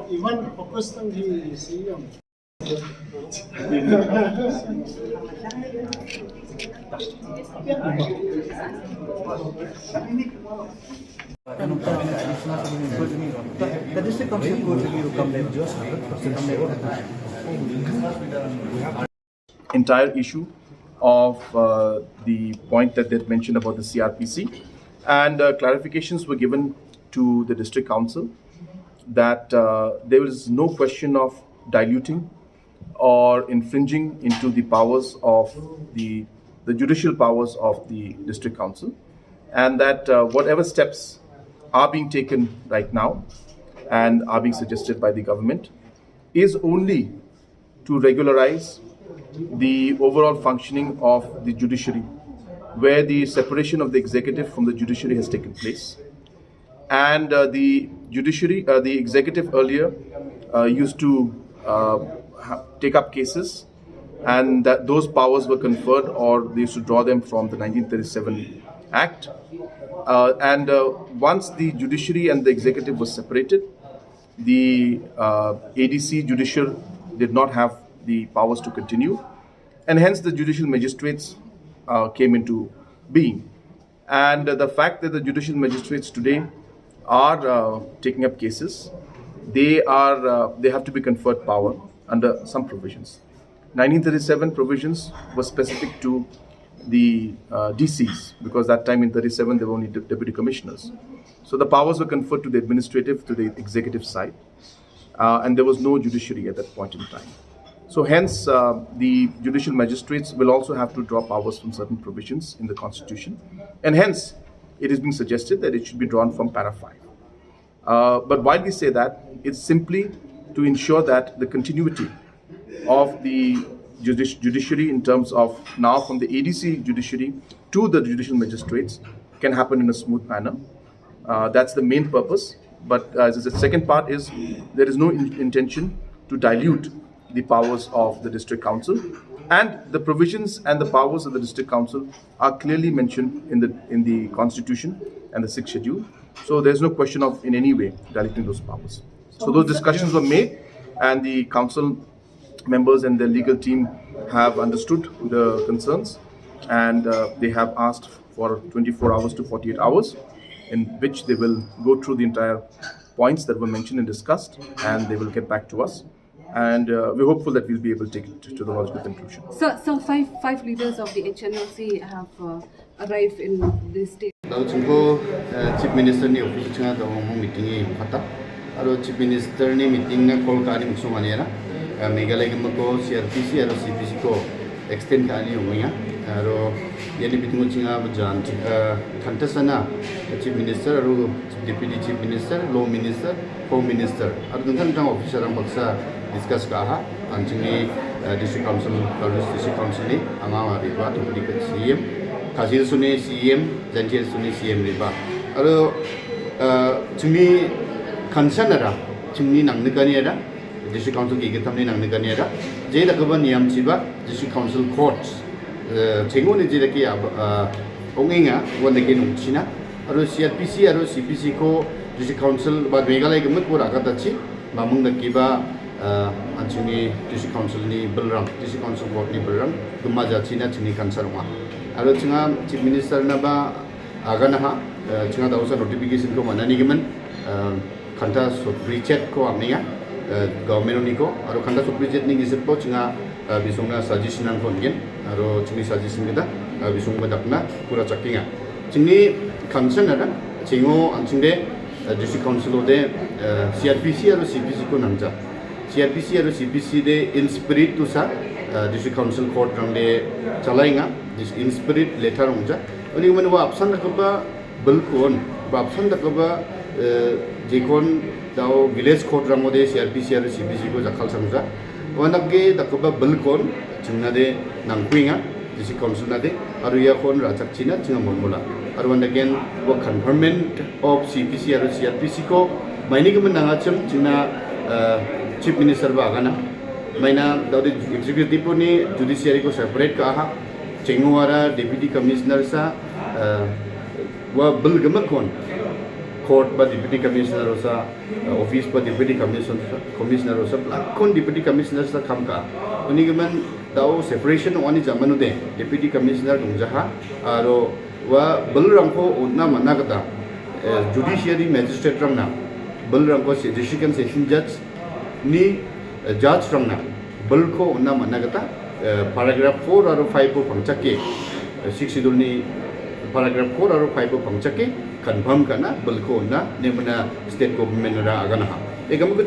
Ivan fokus on the CM. The district council could review complaint just entire issue of the point that they mentioned about the CRPC, and clarifications were given to the district council that there is no question of diluting or infringing into the powers of the judicial powers of the district council, and that whatever steps are being taken right now and are being suggested by the government is only to regularize the overall functioning of the judiciary, where the separation of the executive from the judiciary has taken place. And the executive earlier used to take up cases, and that those powers were conferred, or they used to draw them from the 1937 Act. Once the judiciary and the executive was separated, the ADC judicial did not have the powers to continue, and hence the judicial magistrates came into being. And the fact that the judicial magistrates today are taking up cases, they have to be conferred power under some provisions. 1937 provisions were specific to the DCs, because that time in 37 there were only deputy commissioners. So the powers were conferred to the administrative, to the executive side, and there was no judiciary at that point in time. So hence the judicial magistrates will also have to draw powers from certain provisions in the constitution, and hence it is being suggested that it should be drawn from para 5. But while we say that, it's simply to ensure that the continuity of the judiciary in terms of now from the ADC judiciary to the judicial magistrates can happen in a smooth manner. That's the main purpose. But as the second part is, there is no intention to dilute the powers of the district council, and the provisions and the powers of the district council are clearly mentioned in the constitution and the 6th schedule. So there's no question of in any way diluting those powers. So those discussions were made, and the council members and the legal team have understood the concerns, and they have asked for 24 hours to 48 hours in which they will go through the entire points that were mentioned and discussed, and they will get back to us. And we're hopeful that we'll be able to take it to the logical conclusion. So five leaders of the HNLC have arrived in this state. Chief Minister ni office chunga daw meeting e khata aro Chief Minister ni meeting na call kari mukso maniera Meghalaya ko CRPC aro CPC ko extend kali umya aro yani meeting chunga bujan thantasana Chief Minister aro Deputy Chief Minister, Law Minister, Home Minister aro dungkan officer ang baksa discuss ka ha anjini district council ni anga riba to di CM Kazil Suni CM, Zanjir Suni CM riba. Aro cumi concern ada, cumi nang negani ada, district council ki kita ni nang negani ada. Jadi dah keban niam ciba district council courts. Cengu ni jadi ki onginga, wan lagi nung Cina. Aro CRPC, aro CPC ko district council bad Meghalaya kemet pura kata ci, mamung dah kiba anjini district council ni belrang, district council court ni belrang, kemaja Cina cumi concern wah. Alo cunga Chief Minister na ba aga na ha cunga daw sa notification ko manani giman kanta so pre-check ko amninga government ni ko aro kanta so pre-check ni gisip po cunga bisonga suggestion ang kongen aro cungi suggestion kita bisong badakna pura chakkinga cungi concern ada cingo angcinde district council de CRPC aro CPC ko namja CRPC aro CPC de in spirit to sa district council court rang de chalainga this in spirit letter onja oni man wa option da kaba balkon ba option da kaba jekon dao village court rang mode CRPC aro CPC ko jakhal samja wanage da kaba balkon chingna de nangkuinga district council na de aru ya kon rajak china chinga monmola aru wanage wa conferment of CPC aro CRPC ko maini ko nanga chim chingna chief minister बागना मैना दाउदे executive ने judiciary को separate कहा चेंगुवारा deputy commissioner सा वा बिलगमकोन कोर्ट पर डिप्टी कमिश्नर सा ऑफिस पर डिप्टी कमिश्नर सा लाखोन डिप्टी कमिश्नर सा काम का उन्हीं के मन दाउ सेपरेशन वानी जमानु दे डिप्टी कमिश्नर दुंजहा आरो वा बिलरंग को उतना मना कता जुडिशियरी मैजिस्ट्रेट रंगना बिलरंग को डिस्ट्रिक्ट सेशन जज ni judge rangna bel ko unna managata paragraph 4 aro 5 ko pangchake 6 sidul ni paragraph 4 aro 5 ko pangchake confirm kana bel ko unna nemana state government ra agana ha egam ko